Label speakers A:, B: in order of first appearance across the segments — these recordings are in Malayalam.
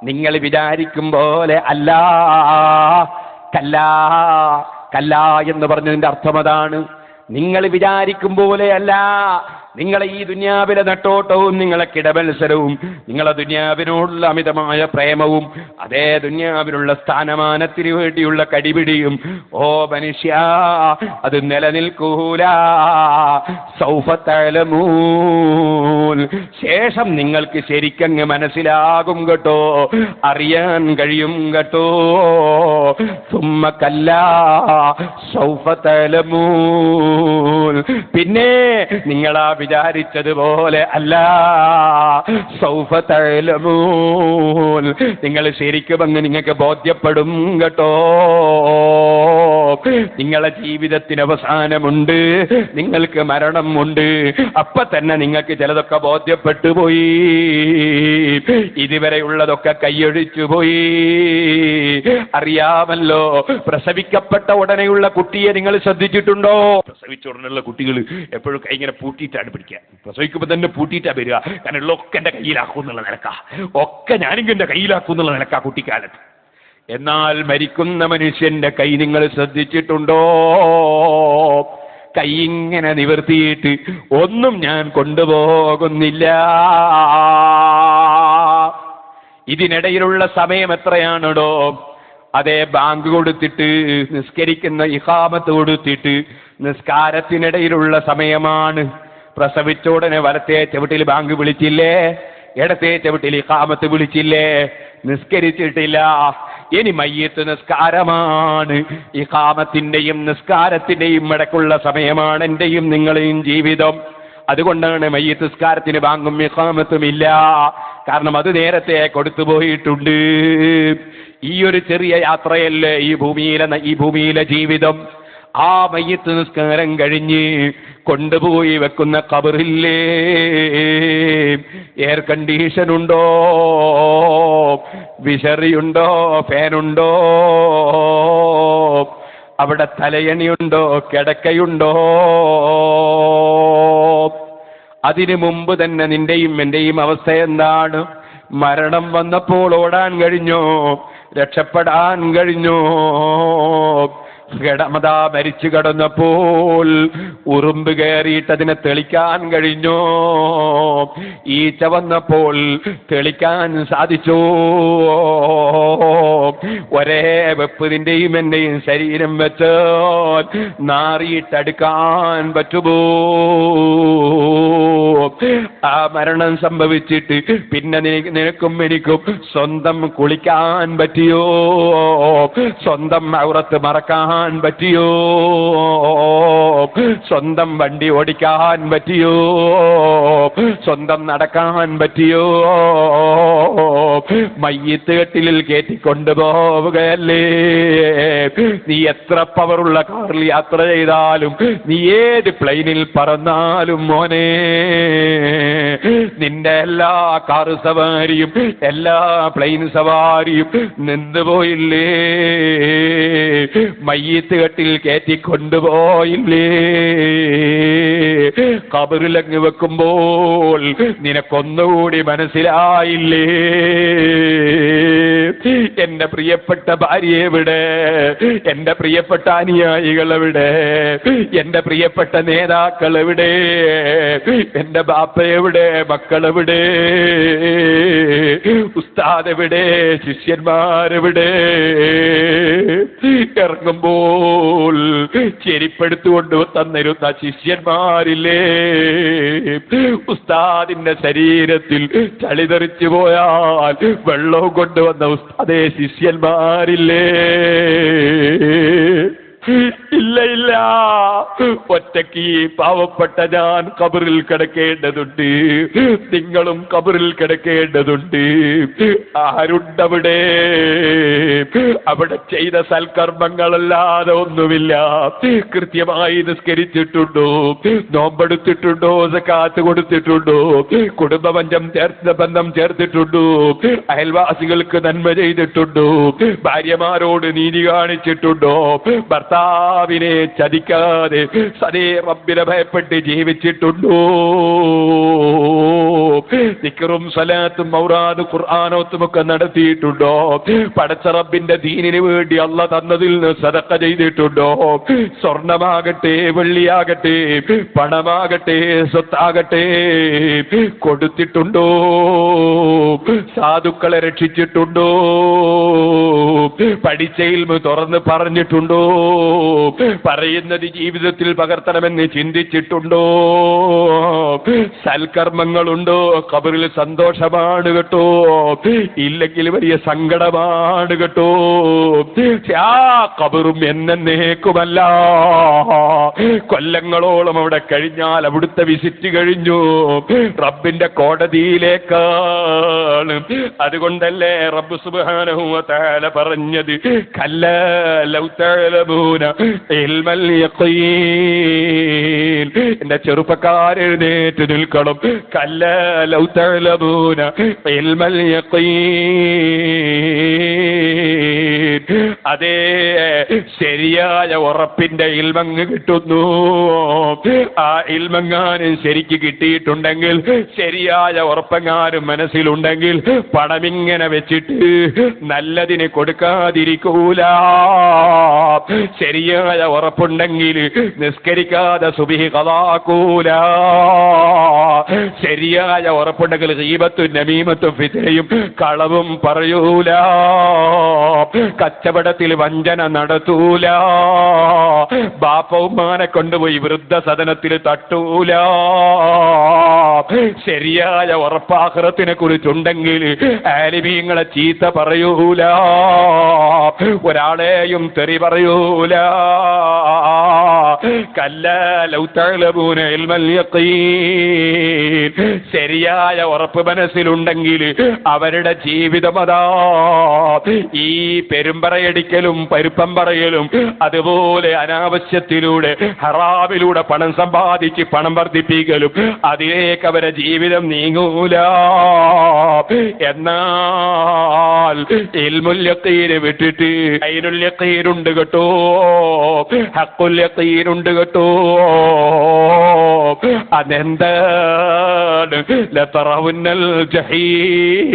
A: നിങ്ങൾ വിചാരിക്കും പോലെ അല്ല. കല്ലാ കല്ലാ എന്ന് പറഞ്ഞതിന്റെ അർത്ഥം അതാണ്. നിങ്ങൾ വിചാരിക്കും പോലെയല്ല. നിങ്ങളെ ഈ ദുനിയാവിലെ നെട്ടോട്ടവും നിങ്ങളെ കിടമത്സരവും നിങ്ങളെ ദുനിയാവിനോടുള്ള അമിതമായ പ്രേമവും അതേ ദുനിയാവിലുള്ള സ്ഥാനമാനത്തിന് വേണ്ടിയുള്ള കടിപിടിയും മനുഷ്യ അത് നിലനിൽക്കൂല. സൗഫ തഅലമൂൻ, ശേഷം നിങ്ങൾക്ക് ശരിക്കങ്ങ് മനസ്സിലാകും കേട്ടോ, അറിയാൻ കഴിയും കേട്ടോ. സുമ്മ കല്ലാ സൗഫ തഅലമൂൻ, പിന്നെ നിങ്ങളാ വിചാരിച്ചതുപോലെ അല്ല. സൗഫ തഅലമൂൻ, നിങ്ങൾ ശരിക്കും അങ്ങ് നിങ്ങൾക്ക് ബോധ്യപ്പെടും കേട്ടോ. നിങ്ങളെ ജീവിതത്തിന് അവസാനമുണ്ട്, നിങ്ങൾക്ക് മരണമുണ്ട്. അപ്പൊ തന്നെ നിങ്ങൾക്ക് ചിലതൊക്കെ ബോധ്യപ്പെട്ടു പോയി, ഇതുവരെയുള്ളതൊക്കെ കൈയൊഴിച്ചു പോയി. അറിയാമല്ലോ, പ്രസവിക്കപ്പെട്ട ഉടനെയുള്ള കുട്ടിയെ നിങ്ങൾ ശ്രദ്ധിച്ചിട്ടുണ്ടോ? പ്രസവിച്ച ഉടനെയുള്ള കുട്ടികൾ എപ്പോഴും കൈ ഇങ്ങനെ പൂട്ടിയിട്ടാണ് പിടിക്കുക. പ്രസവിക്കുമ്പോൾ തന്നെ പൂട്ടിയിട്ടാ വരിക. കാരണം ഉള്ളൊക്കെ എൻ്റെ കയ്യിലാക്കും എന്നുള്ള നിലക്കാ, ഒക്കെ ഞാനിങ്ങ് എൻ്റെ കയ്യിലാക്കും എന്നുള്ള നിലക്കാ കുട്ടിക്കാലത്ത്. എന്നാൽ മരിക്കുന്ന മനുഷ്യന്റെ കൈ നിങ്ങൾ ശ്രദ്ധിച്ചിട്ടുണ്ടോ? കൈ ഇങ്ങനെ നിവർത്തിയിട്ട് ഒന്നും ഞാൻ കൊണ്ടുപോകുന്നില്ല. ഇതിനിടയിലുള്ള സമയം എത്രയാണോ? അതേ ബാങ്ക് കൊടുത്തിട്ട് നിസ്കരിക്കുന്ന ഇഖാമത്ത് കൊടുത്തിട്ട് നിസ്കാരത്തിനിടയിലുള്ള സമയമാണ്. പ്രസവിച്ച ഉടനെ വലത്തെ ചവിട്ടിൽ ബാങ്ക് വിളിച്ചില്ലേ, ഇടത്തെ ചവിട്ടിൽ ഇഖാമത്ത് വിളിച്ചില്ലേ, നിസ്കരിച്ചിട്ടില്ല. ഇനി മയ്യത്ത് നിസ്കാരമാണ്. ഇഖാമത്തിന്റെയും നിസ്കാരത്തിന്റെയും ഇടയ്ക്കുള്ള സമയമാണ് എന്റെയും നിങ്ങളെയും ജീവിതം. അതുകൊണ്ടാണ് മയ്യത്ത് നിസ്കാരത്തിന് ബാങ്കും ഇഖാമത്തും ഇല്ല. കാരണം അത് നേരത്തെ കൊടുത്തുപോയിട്ടുണ്ട്. ഈ ഒരു ചെറിയ യാത്രയല്ലേ ഈ ഭൂമിയിലെ ജീവിതം. ആ മയ്യത്ത് നിസ്കാരം കഴിഞ്ഞ് കൊണ്ടുപോയി വെക്കുന്ന ഖബറില്ലേ, എയർ കണ്ടീഷൻ ഉണ്ടോ, വിശറിയുണ്ടോ, ഫാനുണ്ടോ, അവിടെ തലയണിയുണ്ടോ, കിടക്കയുണ്ടോ? അതിനു മുമ്പ് തന്നെ നിന്റെയും എന്റെയും അവസ്ഥ എന്താണ്? മരണം വന്നപ്പോൾ ഓടാൻ കഴിഞ്ഞോ? രക്ഷപ്പെടാൻ കഴിഞ്ഞോ? കിടമതാ മരിച്ചു കിടന്നപ്പോൾ ഉറുമ്പ് കയറിയിട്ട് അതിനെ തെളിക്കാൻ കഴിഞ്ഞോ? ഈച്ച വന്നപ്പോൾ തെളിക്കാൻ സാധിച്ചോ? ഒരേ വെപ്പ് നിന്റെയും എന്റെയും ശരീരം വെച്ച് നാറിയിട്ടടുക്കാൻ പറ്റുമോ? ആ മരണം സംഭവിച്ചിട്ട് പിന്നെ നിനക്കും എനിക്കും സ്വന്തം കുളിക്കാൻ പറ്റിയോ? സ്വന്തം ഔറത്ത് മറക്കാൻ പറ്റിയോ? സ്വന്തം വണ്ടി ഓടിക്കാൻ പറ്റിയോ? സ്വന്തം നടക്കാൻ പറ്റിയോ? മയ്യത്ത് കെട്ടിലിൽ കയറ്റിക്കൊണ്ടുപോവുകയല്ലേ. നീ എത്ര പവറുള്ള കാറിൽ യാത്ര ചെയ്താലും, നീ ഏത് പ്ലെയിനിൽ പറന്നാലും മോനെ, നിന്റെ എല്ലാ കാറ് സവാരിയും എല്ലാ പ്ലെയിൻ സവാരിയും നിന്നുപോയില്ലേ? മയ്യത്ത് കെട്ടിൽ കയറ്റിക്കൊണ്ടുപോയില്ലേ? ഖബറിലങ്ങ് വെക്കുമ്പോൾ നിനക്കൊന്നുകൂടി മനസ്സിലായില്ലേ? എന്റെ പ്രിയപ്പെട്ട ഭാര്യ എവിടെ? എന്റെ പ്രിയപ്പെട്ട അനുയായികൾ എവിടെ? എന്റെ പ്രിയപ്പെട്ട നേതാക്കൾ എവിടെ? എന്റെ ബാപ്പ എവിടെ? മക്കളെവിടെ? ഉസ്താദ് എവിടെ? ശിഷ്യന്മാരെവിടെ? ഇറങ്ങുമ്പോൾ ചെരിപ്പെടുത്തുകൊണ്ട് തന്നിരുന്ന ശിഷ്യന്മാരില്ലേ? ഉസ്താദിന്റെ ശരീരത്തിൽ ചളി തെറിച്ചു പോയാൽ വെള്ളവും കൊണ്ടുവന്ന ഉസ്താദേ ശിഷ്യന്മാരില്ലേ? ഇല്ല ഇല്ല, ഒറ്റയ്ക്ക് ഈ പാവപ്പെട്ട ഞാൻ ഖബറിൽ കിടക്കേണ്ടതുണ്ട്, നിങ്ങളും ഖബറിൽ കിടക്കേണ്ടതുണ്ട്. ആരുണ്ടവിടെ? അവിടെ ചെയ്ത സൽക്കർമ്മങ്ങളല്ലാതെ ഒന്നുമില്ല. കൃത്യമായി നിസ്കരിച്ചിട്ടുണ്ടോ? നോമ്പെടുത്തിട്ടുണ്ടോ? സകാത്ത് കൊടുത്തിട്ടുണ്ടോ? ബന്ധം ചേർത്തിട്ടുണ്ടോ? അയൽവാസികൾക്ക് നന്മ ചെയ്തിട്ടുണ്ടോ? ഭാര്യമാരോട് നീതി കാണിച്ചിട്ടുണ്ടോ? ഭർത്താവിനെ ചതിക്കാതെ സദേ റബ്ബിനെ ഭയപ്പെട്ട് ജീവിച്ചിട്ടുണ്ടോ? ദിക്റും സലാത്തും ഔറാദും ഖുർആനോത്തും ഒക്കെ നടത്തിയിട്ടുണ്ടോ? പടച്ച റബ്ബിന്റെ ദീനിന് വേണ്ടി അല്ലാഹ് തന്നതിൽ നിന്ന് സദഖ ചെയ്തിട്ടുണ്ടോ? സ്വർണമാകട്ടെ, വെള്ളിയാകട്ടെ, പണമാകട്ടെ, സ്വത്താകട്ടെ കൊടുത്തിട്ടുണ്ടോ? സാധുക്കളെ രക്ഷിച്ചിട്ടുണ്ടോ? പഠിച്ച ഇൽമ് തുറന്ന് പറഞ്ഞിട്ടുണ്ടോ? പറയുന്നത് ജീവിതത്തിൽ പകർത്തണമെന്ന് ചിന്തിച്ചിട്ടുണ്ടോ? സൽക്കർമ്മങ്ങളുണ്ടോ? ഖബറിൽ സന്തോഷമാണ് കേട്ടോ, ഇല്ലെങ്കിൽ വലിയ സങ്കടമാണ് കേട്ടോ. ആ ഖബറും എന്നേക്കുമല്ല, കൊല്ലങ്ങളോളം അവിടെ കഴിഞ്ഞാൽ അവിടുത്തെ വിസിറ്റ് കഴിഞ്ഞു, റബ്ബിന്റെ കോടതിയിലേക്കാണ്. അതുകൊണ്ടല്ലേ റബ്ബ് സുബ്ഹാനഹു വ തആല പറഞ്ഞത് കല്ലാ ലൗ തഅലമൂന ഇൽമൽ യഖീൻ. എന്റെ ചെറുപ്പക്കാരെഴുന്നേറ്റ് നിൽക്കണം. കല്ലാ ലൗ തഅലമൂന ഇൽമൽ യഖീൻ. അതേ, ശരിയായ ഉറപ്പിന്റെ ഇൽമങ്ങ് കിട്ടുന്നു. ആ ഇൽമങ്ങാനും ശരിക്ക് കിട്ടിയിട്ടുണ്ടെങ്കിൽ, ശരിയായ ഉറപ്പെങ്ങാനും മനസ്സിലുണ്ടെങ്കിൽ, പണമിങ്ങനെ വെച്ചിട്ട് നല്ലതിന് കൊടുക്കാതിരിക്കൂല. ശരിയായ ഉറപ്പുണ്ടെങ്കിൽ നിസ്കരിക്കാതെ സുബ്ഹി ഖളാക്കൂല. ശരിയായ ഉറപ്പുണ്ടെങ്കിൽ ഗീബത്തും നമീമത്തും ഫിത്നയും കളവും പറയൂല. കച്ചവടത്തിൽ വഞ്ചന നടത്തൂല. ബാപ്പവുമാനെ കൊണ്ടുപോയി വൃദ്ധസദനത്തിൽ തട്ടൂല. ശരിയായ ഉറപ്പാഖിറത്തിനെ കുറിച്ചുണ്ടെങ്കിൽ ആലിമീങ്ങളെ ചീത്ത പറയൂല, ഒരാളെയും തെറി പറയൂല. കല്ലാ ലൗ തഅലമൂന ഇൽമൽ യഖീൻ. ശരിയായ ഉറപ്പ് മനസ്സിലുണ്ടെങ്കിൽ അവരുടെ ജീവിതം അതാ ഈ പെരുമ്പറയടിക്കലും പരുപ്പം പറയലും അതുപോലെ അനാവശ്യത്തിലൂടെ ഹറാമിലൂടെ പണം സമ്പാദിച്ച് പണം വർദ്ധിപ്പിക്കലും അതിലേക്ക് അവരെ ജീവിതം നീങ്ങൂല. എന്നാൽ ഇൽമുൽ യഖീന് വിട്ടിട്ട് ഐനുൽ യഖീനുണ്ട് കേട്ടോ, ഹഖുൽ യഖീനുണ്ട് കേട്ടോ. അതെന്താണ്? ലതറവുന്നൽ ജഹീം.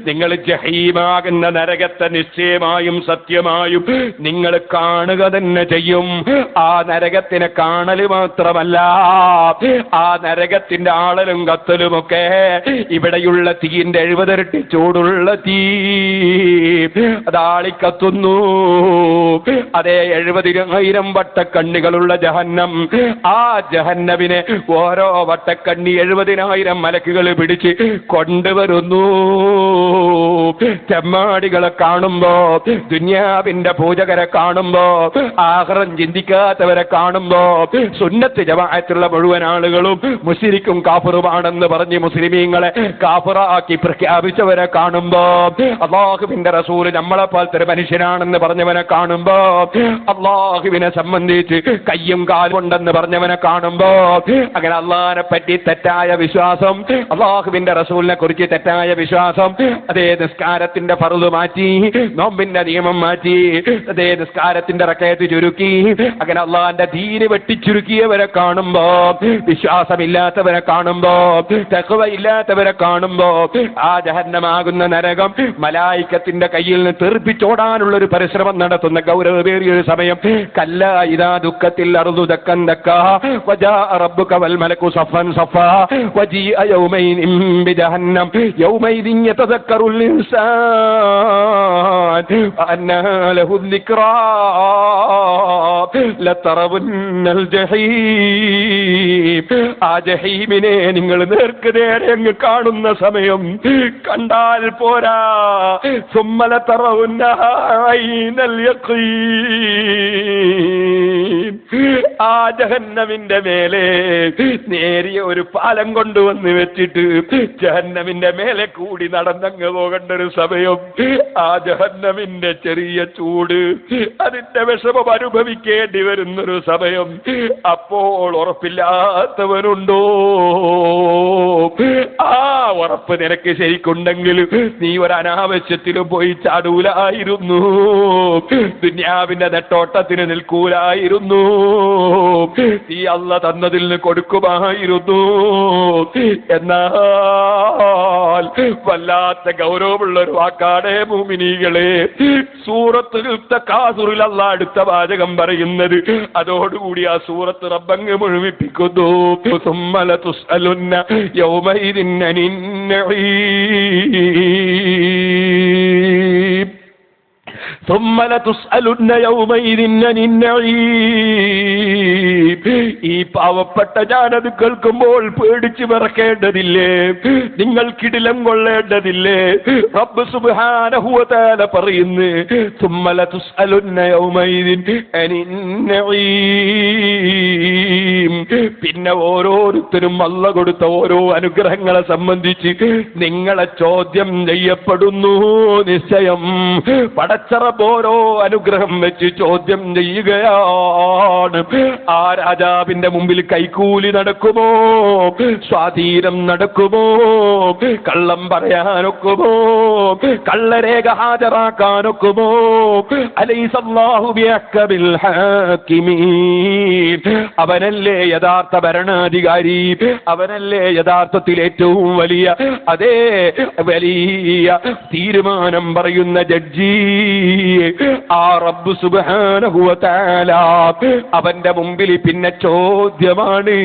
A: നിങ്ങൾ ജഹീമാകുന്ന നരകത്തെ നിശ്ചയമായും സത്യമായും നിങ്ങൾ കാണുക തന്നെ ചെയ്യും. ആ നരകത്തിനെ കാണല് മാത്രമല്ല, ആ നരകത്തിന്റെ ആളലും കത്തലുമൊക്കെ ഇവിടെയുള്ള തീന്റെ 70 ഇരട്ടി ചൂടുള്ള തീ അതാളിക്കത്തുന്നു. അതേ 70,000 വട്ടക്കണ്ണികളുള്ള ജഹന്നം. ആ ജഹന്നമിനെ ഓരോ വട്ടക്കണ്ണി 70,000 മലക്കുകൾ പിടിച്ച് കൊണ്ടുവരുന്നു. ചെമ്മാടികളെ കാണുമ്പോ, ദുനിയാവിന്റെ പൂജകരെ കാണുമ്പോ, ആഖിറം ചിന്തിക്കാത്തവരെ കാണുമ്പോ, സുന്നത്ത് ജമാഅത്തുള്ള മുഴുവൻ ആളുകളും മുശ്രിക്കും കാഫിറുമാണെന്ന് പറഞ്ഞ് മുസ്ലിമീങ്ങളെ കാഫിറാക്കി പ്രഖ്യാപിച്ചവരെ കാണുമ്പോ, അല്ലാഹുവിന്റെ റസൂൽ നമ്മളെപ്പോലത്തെ ഒരു മനുഷ്യനാണെന്ന് പറഞ്ഞവനെ കാണുമ്പോ, അല്ലാഹുവിനെ സംബന്ധിച്ച് കയ്യും കാലും ഉണ്ടെന്ന് പറഞ്ഞവനെ കാണുമ്പോ, അങ്ങനെ അല്ലാഹുവിനെ പറ്റി തെറ്റായ വിശ്വാസം, അല്ലാഹുവിന്റെ റസൂലിനെ കുറിച്ച് തെറ്റായ വിശ്വാസം, അതേ നിസ്കാരത്തിന്റെ ഫർള് മാറ്റി, നോമ്പിന്റെ നിയമം മാറ്റി, അതേ നിസ്കാരത്തിന്റെ റകഅത്ത് ചുരുക്കി, അങ്ങനെ അല്ലാഹുവിന്റെ ദീന് വെട്ടിച്ചുരുക്കിയവരെ കാണുമ്പോ, വിശ്വാസമില്ലാത്തവരെ കാണുമ്പോ, തഖ്വ ഇല്ലാത്തവരെ കാണുമ്പോ, ആ ജഹന്നമാകുന്ന നരകം മലായികത്തിന്റെ കയ്യിൽ നിന്ന് തെറിപ്പിച്ചോടാനുള്ള ഒരു പരിശ്രമം നടത്തുന്ന ഗൗരവമേറിയൊരു സമയം. കല്ല ഇദാ ദുഃഖത്തിൽ അർദു ദക്കൻ ദക്കാ വജാ റബ്ബുക വൽ മലകു സഫൻ സഫാ വജീഅ യൗമൈൻ ബിജഹന്നം യൗമൈദിൻ യതദക്കറുൽ ഇൻസാൻ അന്നാ ലഹു ദിക്റാ ലതറവുന്നൽ ജഹീം. ആ ജഹീമിനെ നിങ്ങൾ നേർക്ക് നേരെ അങ്ങ് കാണുന്ന സമയം കണ്ടാൽ പോരാ, സുമ്മല തറവുന്ന ഐനൽ യഖീൻ. ആ ജഹന്നമിന്റെ മേലെ നേരിയ ഒരു പാലം കൊണ്ടുവന്ന് വെച്ചിട്ട് ജഹന്നമിന്റെ മേലെ കൂടി നടന്നങ്ങ് പോകേണ്ട ഒരു സമയം, ആ ജഹന്നമിന്റെ ചെറിയ ചൂട്, അതിന്റെ വിഷമം അനുഭവിക്കേണ്ടി വരുന്നൊരു സമയം. അപ്പോൾ ഉറപ്പില്ലാത്തവനുണ്ടോ? ആ ഉറപ്പ് നിനക്ക് ശരിക്കുണ്ടെങ്കിൽ നീ ഒരു അനാവശ്യത്തിലും പോയി ചാടൂലായിരുന്നു, ദുനിയാവിന്റെ നെട്ടോട്ടത്തിന് നിൽക്കൂലായിരുന്നു. നീ അല്ല തന്നതിൽ നിന്ന് കൊടുക്കുമായിരുന്നു. എന്നാൽ വല്ലാത്ത ഗൗരവമുള്ള ഒരു വാക്കാണ് മുഅ്മിനീകളെ. സൂറത്തുൽ തകാസുറിൽ അല്ലാഹ് അടുത്ത വാചകം പറയുന്നത്. അതോടുകൂടി ആ സൂറത്ത് റബ്ബങ്ങ് മുഴുമിപ്പിക്കുന്നു. സുമ്മ ലതുസ്അലുന്ന യൗമഇദിൻ അനിൻ നഈം. ثم لتسألن يومئذ عن النعيم. ഈ പാവപ്പെട്ട ഞാനത് കേൾക്കുമ്പോൾ പേടിച്ച് വിറക്കേണ്ടതില്ലേ? നിങ്ങൾ കിടിലം കൊള്ളേണ്ടതില്ലേ? റബ്ബ് സുബ്ഹാനഹു വ തആല പറയുന്നു, ثم لتسألن يومئذ عن النعيم. പിന്നെ ഓരോരുത്തരും അല്ലാഹ് കൊടുത്ത ഓരോ അനുഗ്രഹങ്ങളെ സംബന്ധിച്ച് നിങ്ങളെ ചോദ്യം ചെയ്യപ്പെടുന്നു. നിശ്ചയം പടച്ചറ ഓരോ അനുഗ്രഹം വെച്ച് ചോദ്യം ചെയ്യുകയാണ്. ആ രാജാവിന്റെ മുമ്പിൽ കൈക്കൂലി നടക്കുമോ? സ്വാധീനം നടക്കുമോ? കള്ളം പറയാനൊക്കുമോ? കള്ളരേഖ ഹാജരാക്കാനൊക്കുമോ? അലൈസല്ലാഹു ബിഅഹ്കമിൽ ഹാകിമീൻ. അവനല്ലേ യഥാർത്ഥ ഭരണാധികാരി? അവനല്ലേ യഥാർത്ഥത്തിൽ ഏറ്റവും വലിയ തീരുമാനം പറയുന്ന ജഡ്ജി? ആ റബ്ബ് സുബ്ഹാനഹു വ തആല അവന്റെ മുമ്പിൽ പിന്നെ ചോദ്യമാണ്.